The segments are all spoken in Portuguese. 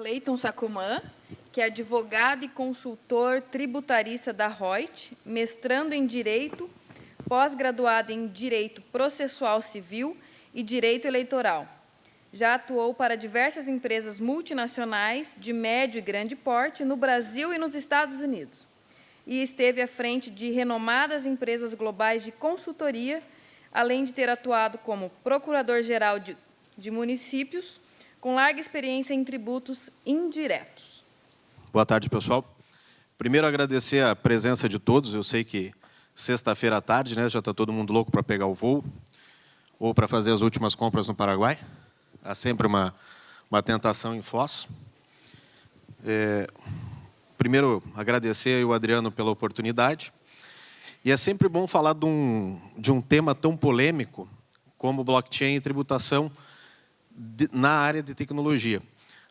Cleiton Sacomã, que é advogado e consultor tributarista da Reut, mestrando em Direito, pós-graduado em Direito Processual Civil e Direito Eleitoral. Já atuou para diversas empresas multinacionais de médio e grande porte no Brasil e nos Estados Unidos. E esteve à frente de renomadas empresas globais de consultoria, além de ter atuado como procurador-geral de municípios, com larga experiência em tributos indiretos. Boa tarde, pessoal. Primeiro, agradecer a presença de todos. Eu sei que sexta-feira à tarde, né, já está todo mundo louco para pegar o voo ou para fazer as últimas compras no Paraguai. Há sempre uma tentação em Foz. Primeiro, agradecer ao Adriano pela oportunidade. E é sempre bom falar de um tema tão polêmico como blockchain e tributação na área de tecnologia.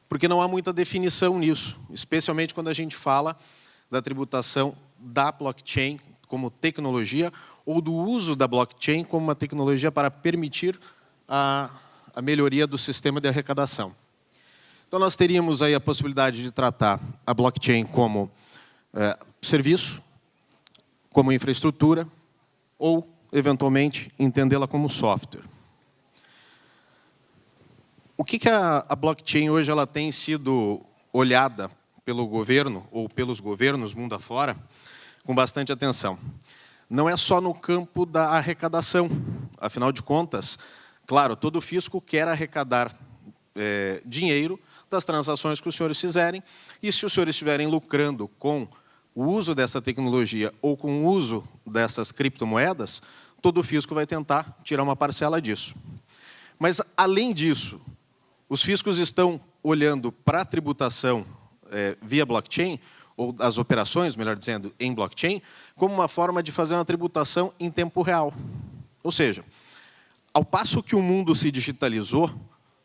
Porque não há muita definição nisso, especialmente quando a gente fala da tributação da blockchain como tecnologia ou do uso da blockchain como uma tecnologia para permitir a melhoria do sistema de arrecadação. Então, nós teríamos aí a possibilidade de tratar a blockchain como serviço, como infraestrutura, ou, eventualmente, entendê-la como software. O que a blockchain hoje ela tem sido olhada pelo governo, ou pelos governos mundo afora, com bastante atenção? Não é só no campo da arrecadação. Afinal de contas, claro, todo fisco quer arrecadar dinheiro das transações que os senhores fizerem, e se os senhores estiverem lucrando com o uso dessa tecnologia ou com o uso dessas criptomoedas, todo fisco vai tentar tirar uma parcela disso. Mas, além disso, os fiscos estão olhando para a tributação via blockchain, ou as operações, melhor dizendo, em blockchain, como uma forma de fazer uma tributação em tempo real. Ou seja, ao passo que o mundo se digitalizou,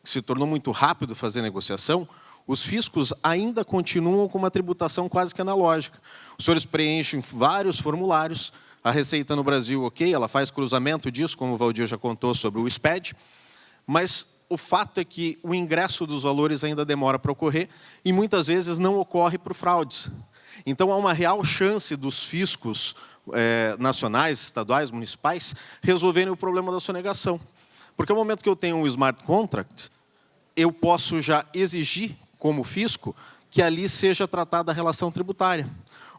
se tornou muito rápido fazer negociação, os fiscos ainda continuam com uma tributação quase que analógica. Os senhores preenchem vários formulários, a Receita no Brasil, ok, ela faz cruzamento disso, como o Valdir já contou sobre o SPED, mas o fato é que o ingresso dos valores ainda demora para ocorrer e muitas vezes não ocorre por fraudes. Então, há uma real chance dos fiscos nacionais, estaduais, municipais, resolverem o problema da sonegação. Porque no momento que eu tenho um smart contract, eu posso já exigir, como fisco, que ali seja tratada a relação tributária.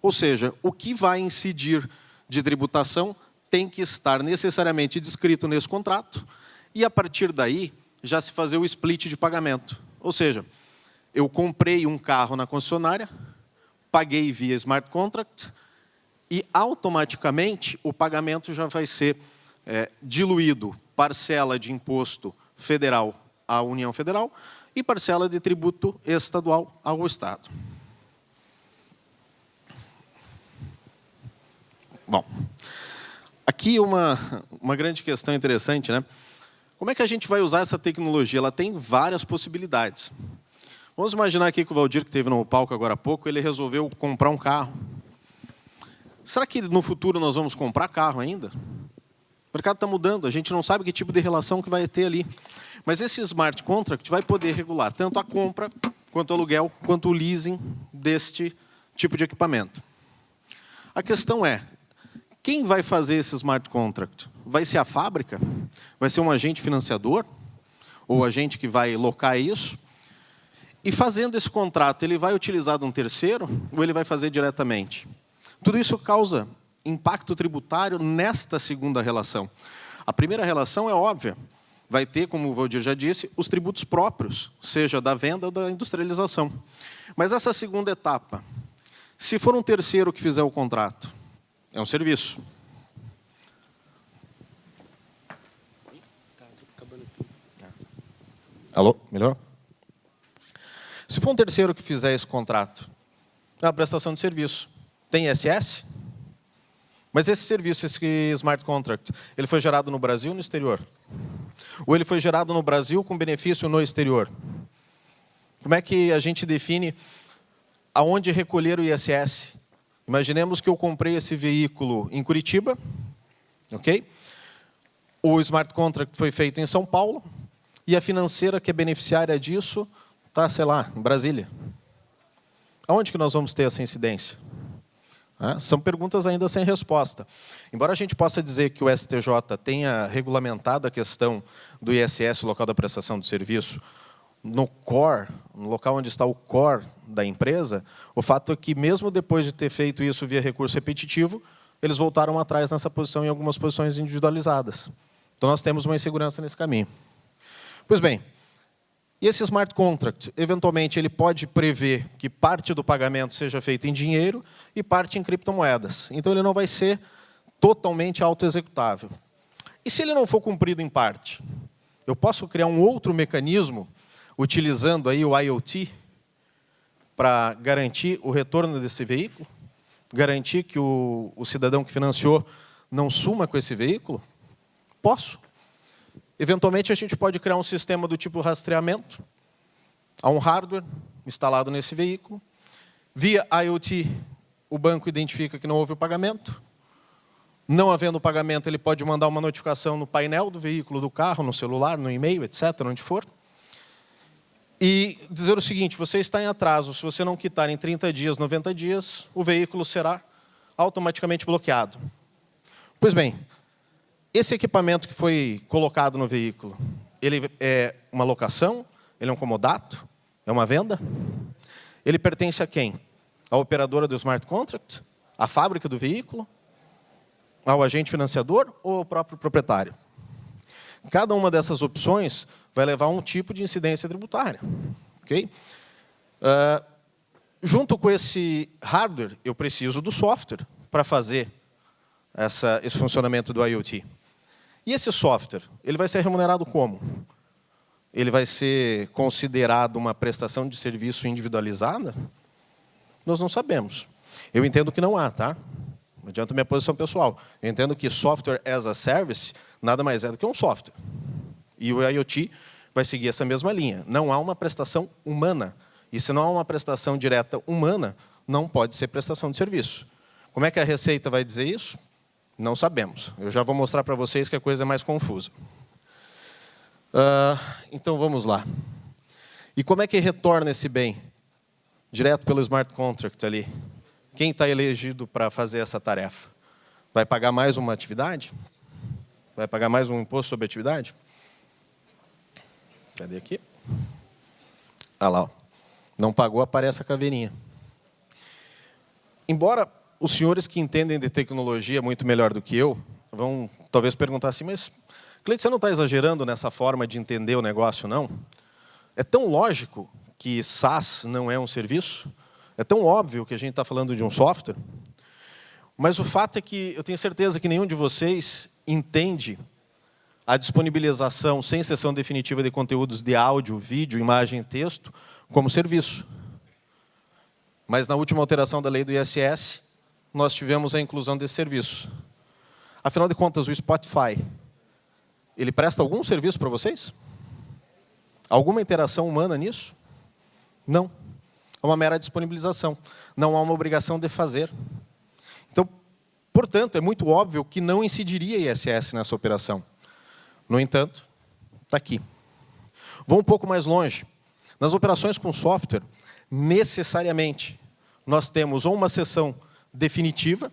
Ou seja, o que vai incidir de tributação tem que estar necessariamente descrito nesse contrato e, a partir daí, já se fazer o split de pagamento. Ou seja, eu comprei um carro na concessionária, paguei via smart contract e, automaticamente, o pagamento já vai ser diluído, parcela de imposto federal à União Federal e parcela de tributo estadual ao Estado. Bom, aqui uma grande questão interessante, né? Como é que a gente vai usar essa tecnologia? Ela tem várias possibilidades. Vamos imaginar aqui que o Valdir, que esteve no palco agora há pouco, ele resolveu comprar um carro. Será que no futuro nós vamos comprar carro ainda? O mercado está mudando, a gente não sabe que tipo de relação que vai ter ali. Mas esse smart contract vai poder regular tanto a compra, quanto o aluguel, quanto o leasing deste tipo de equipamento. A questão é, quem vai fazer esse smart contract? Vai ser a fábrica? Vai ser um agente financiador? Ou agente que vai locar isso? E fazendo esse contrato, ele vai utilizar de um terceiro ou ele vai fazer diretamente? Tudo isso causa impacto tributário nesta segunda relação. A primeira relação é óbvia. Vai ter, como o Valdir já disse, os tributos próprios, seja da venda ou da industrialização. Mas essa segunda etapa, se for um terceiro que fizer o contrato, é um serviço. Alô? Melhor? Se for um terceiro que fizer esse contrato, é uma prestação de serviço. Tem ISS? Mas esse serviço, esse smart contract, ele foi gerado no Brasil ou no exterior? Ou ele foi gerado no Brasil com benefício no exterior? Como é que a gente define aonde recolher o ISS? Imaginemos que eu comprei esse veículo em Curitiba, ok? O smart contract foi feito em São Paulo e a financeira que é beneficiária disso está, sei lá, em Brasília. Aonde que nós vamos ter essa incidência? São perguntas ainda sem resposta. Embora a gente possa dizer que o STJ tenha regulamentado a questão do ISS, local da prestação de serviço, no core, no local onde está o core da empresa, o fato é que, mesmo depois de ter feito isso via recurso repetitivo, eles voltaram atrás nessa posição em algumas posições individualizadas. Então, nós temos uma insegurança nesse caminho. Pois bem, e esse smart contract, eventualmente, ele pode prever que parte do pagamento seja feito em dinheiro e parte em criptomoedas. Então, ele não vai ser totalmente autoexecutável. E se ele não for cumprido em parte? Eu posso criar um outro mecanismo, utilizando aí o IoT, para garantir o retorno desse veículo? Garantir que o cidadão que financiou não suma com esse veículo? Posso. Eventualmente, a gente pode criar um sistema do tipo rastreamento. Há um hardware instalado nesse veículo. Via IoT, o banco identifica que não houve o pagamento. Não havendo o pagamento, ele pode mandar uma notificação no painel do veículo, do carro, no celular, no e-mail, etc., onde for. E dizer o seguinte: você está em atraso, se você não quitar em 30 dias, 90 dias, o veículo será automaticamente bloqueado. Pois bem, esse equipamento que foi colocado no veículo, ele é uma locação? Ele é um comodato? É uma venda? Ele pertence a quem? A operadora do smart contract? A fábrica do veículo? Ao agente financiador ou ao próprio proprietário? Cada uma dessas opções vai levar a um tipo de incidência tributária. Okay? Junto com esse hardware, eu preciso do software para fazer esse funcionamento do IoT. E esse software, ele vai ser remunerado como? Ele vai ser considerado uma prestação de serviço individualizada? Nós não sabemos. Eu entendo que não há, tá? Não adianta minha posição pessoal. Eu entendo que software as a service nada mais é do que um software. E o IoT vai seguir essa mesma linha. Não há uma prestação humana. E se não há uma prestação direta humana, não pode ser prestação de serviço. Como é que a Receita vai dizer isso? Não sabemos. Eu já vou mostrar para vocês que a coisa é mais confusa. Então, vamos lá. E como é que retorna esse bem? Direto pelo smart contract ali. Quem está elegido para fazer essa tarefa? Vai pagar mais uma atividade? Vai pagar mais um imposto sobre atividade? Cadê aqui? Ah lá, ó. Não pagou, aparece a caveirinha. Embora os senhores que entendem de tecnologia muito melhor do que eu vão talvez perguntar assim, mas, Cleiton, você não está exagerando nessa forma de entender o negócio, não? É tão lógico que SaaS não é um serviço? É tão óbvio que a gente está falando de um software? Mas o fato é que eu tenho certeza que nenhum de vocês entende a disponibilização sem cessão definitiva de conteúdos de áudio, vídeo, imagem e texto como serviço. Mas na última alteração da lei do ISS, nós tivemos a inclusão desse serviço. Afinal de contas, o Spotify, ele presta algum serviço para vocês? Alguma interação humana nisso? Não. É uma mera disponibilização. Não há uma obrigação de fazer. Então, portanto, é muito óbvio que não incidiria ISS nessa operação. No entanto, está aqui. Vou um pouco mais longe. Nas operações com software, necessariamente, nós temos ou uma cessão definitiva,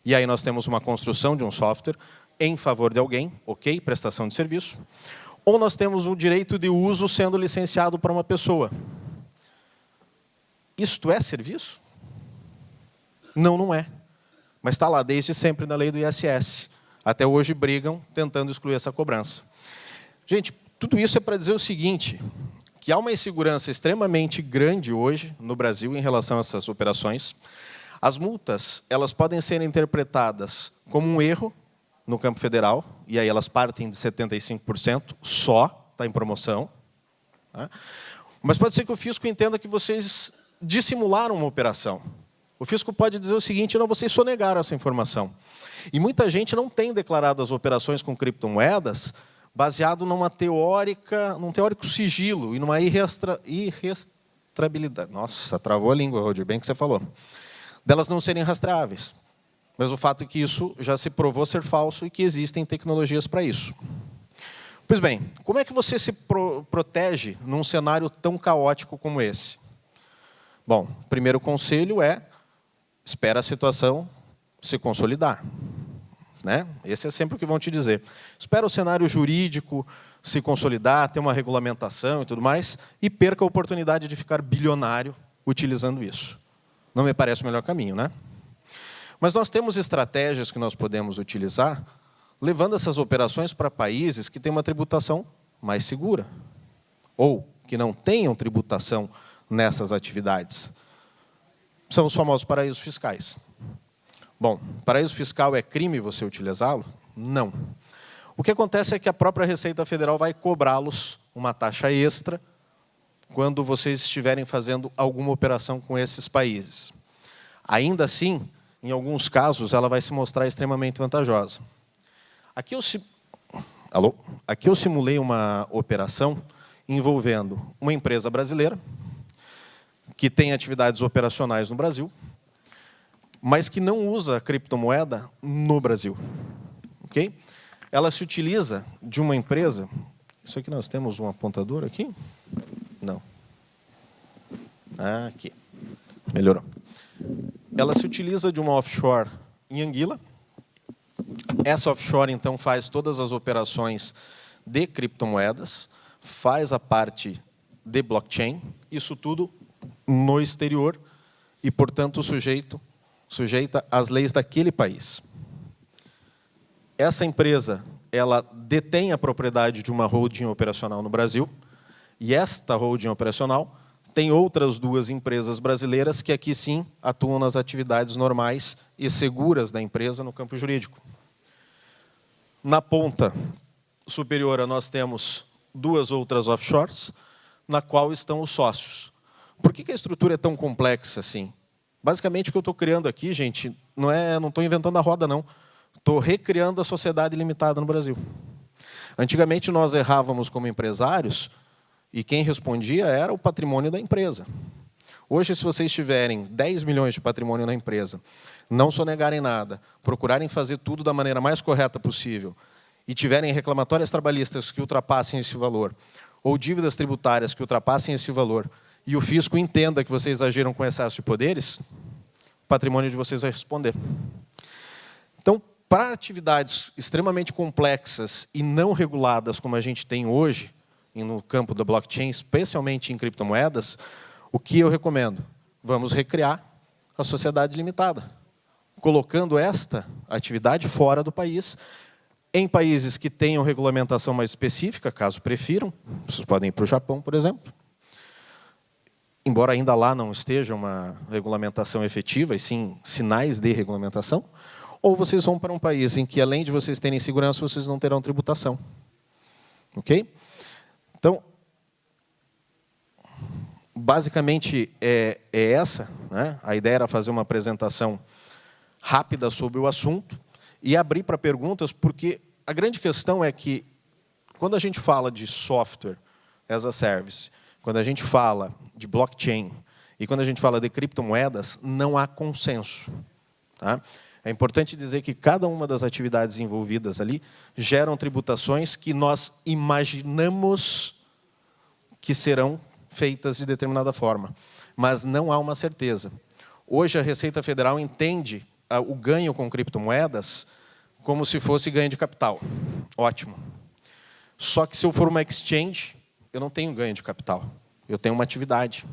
e aí nós temos uma construção de um software em favor de alguém, ok, prestação de serviço, ou nós temos o direito de uso sendo licenciado para uma pessoa. Isto é serviço? Não, não é. Mas está lá desde sempre na lei do ISS. Até hoje brigam tentando excluir essa cobrança. Gente, tudo isso é para dizer o seguinte, que há uma insegurança extremamente grande hoje no Brasil em relação a essas operações. As multas, elas podem ser interpretadas como um erro no campo federal, e aí elas partem de 75%, só, está em promoção. Tá? Mas pode ser que o fisco entenda que vocês dissimularam uma operação. O fisco pode dizer o seguinte, não, vocês sonegaram essa informação. E muita gente não tem declarado as operações com criptomoedas baseado num teórico sigilo e numa irrastreabilidade. Nossa, travou a língua, Rodir, bem que você falou. Delas não serem rastreáveis. Mas o fato é que isso já se provou ser falso e que existem tecnologias para isso. Pois bem, como é que você se protege num cenário tão caótico como esse? Bom, primeiro conselho é, espera a situação se consolidar. Né? Esse é sempre o que vão te dizer. Espera o cenário jurídico se consolidar, ter uma regulamentação e tudo mais, e perca a oportunidade de ficar bilionário utilizando isso. Não me parece o melhor caminho, né? Mas nós temos estratégias que nós podemos utilizar, levando essas operações para países que têm uma tributação mais segura, ou que não tenham tributação nessas atividades. São os famosos paraísos fiscais. Bom, paraíso fiscal é crime você utilizá-lo? Não. O que acontece é que a própria Receita Federal vai cobrá-los uma taxa extra quando vocês estiverem fazendo alguma operação com esses países. Ainda assim, em alguns casos, ela vai se mostrar extremamente vantajosa. Aqui eu simulei uma operação envolvendo uma empresa brasileira que tem atividades operacionais no Brasil, mas que não usa a criptomoeda no Brasil. Okay? Ela se utiliza de uma empresa... Isso aqui nós temos um apontador aqui? Não. Aqui. Melhorou. Ela se utiliza de uma offshore em Anguila. Essa offshore, então, faz todas as operações de criptomoedas, faz a parte de blockchain, isso tudo no exterior e, portanto, sujeita às leis daquele país. Essa empresa, ela detém a propriedade de uma holding operacional no Brasil, e esta holding operacional tem outras duas empresas brasileiras que aqui sim atuam nas atividades normais e seguras da empresa no campo jurídico. Na ponta superior nós temos duas outras offshores, na qual estão os sócios. Por que a estrutura é tão complexa assim? Basicamente o que eu estou criando aqui, gente, não estou inventando a roda, não. Estou recriando a sociedade limitada no Brasil. Antigamente nós errávamos como empresários e quem respondia era o patrimônio da empresa. Hoje, se vocês tiverem 10 milhões de patrimônio na empresa, não sonegarem nada, procurarem fazer tudo da maneira mais correta possível e tiverem reclamatórias trabalhistas que ultrapassem esse valor ou dívidas tributárias que ultrapassem esse valor e o fisco entenda que vocês agiram com excesso de poderes, o patrimônio de vocês vai responder. Então, para atividades extremamente complexas e não reguladas como a gente tem hoje, no campo da blockchain, especialmente em criptomoedas, o que eu recomendo? Vamos recriar a sociedade limitada, colocando esta atividade fora do país, em países que tenham regulamentação mais específica, caso prefiram. Vocês podem ir para o Japão, por exemplo. Embora ainda lá não esteja uma regulamentação efetiva, e sim sinais de regulamentação, ou vocês vão para um país em que, além de vocês terem segurança, vocês não terão tributação. Ok? Então, basicamente é essa, né? A ideia era fazer uma apresentação rápida sobre o assunto e abrir para perguntas, porque a grande questão é que, quando a gente fala de software as a service, quando a gente fala de blockchain e quando a gente fala de criptomoedas, não há consenso. Tá? É importante dizer que cada uma das atividades envolvidas ali geram tributações que nós imaginamos que serão feitas de determinada forma, mas não há uma certeza. Hoje a Receita Federal entende o ganho com criptomoedas como se fosse ganho de capital. Ótimo. Só que se eu for uma exchange, eu não tenho ganho de capital, eu tenho uma atividade.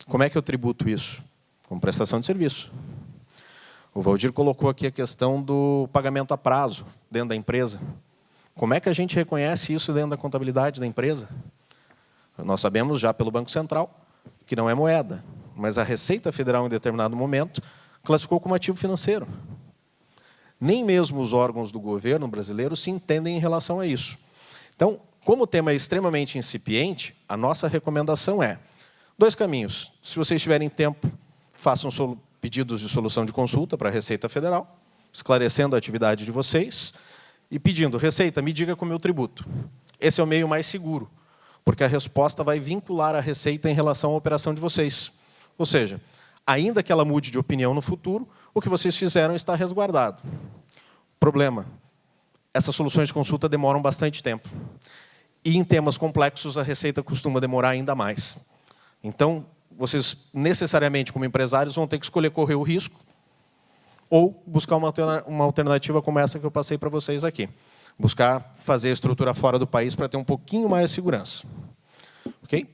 Como é que eu tributo isso? Com prestação de serviço. O Valdir colocou aqui a questão do pagamento a prazo dentro da empresa. Como é que a gente reconhece isso dentro da contabilidade da empresa? Nós sabemos já pelo Banco Central que não é moeda, mas a Receita Federal, em determinado momento, classificou como ativo financeiro. Nem mesmo os órgãos do governo brasileiro se entendem em relação a isso. Então, como o tema é extremamente incipiente, a nossa recomendação é 2 caminhos. Se vocês tiverem tempo, façam pedidos de solução de consulta para a Receita Federal, esclarecendo a atividade de vocês e pedindo, Receita, me diga como eu tributo. Esse é o meio mais seguro, porque a resposta vai vincular a Receita em relação à operação de vocês. Ou seja, ainda que ela mude de opinião no futuro, o que vocês fizeram está resguardado. Problema, essas soluções de consulta demoram bastante tempo. E em temas complexos, a Receita costuma demorar ainda mais. Então, vocês necessariamente, como empresários, vão ter que escolher correr o risco ou buscar uma alternativa como essa que eu passei para vocês aqui. Buscar fazer a estrutura fora do país para ter um pouquinho mais de segurança. Ok?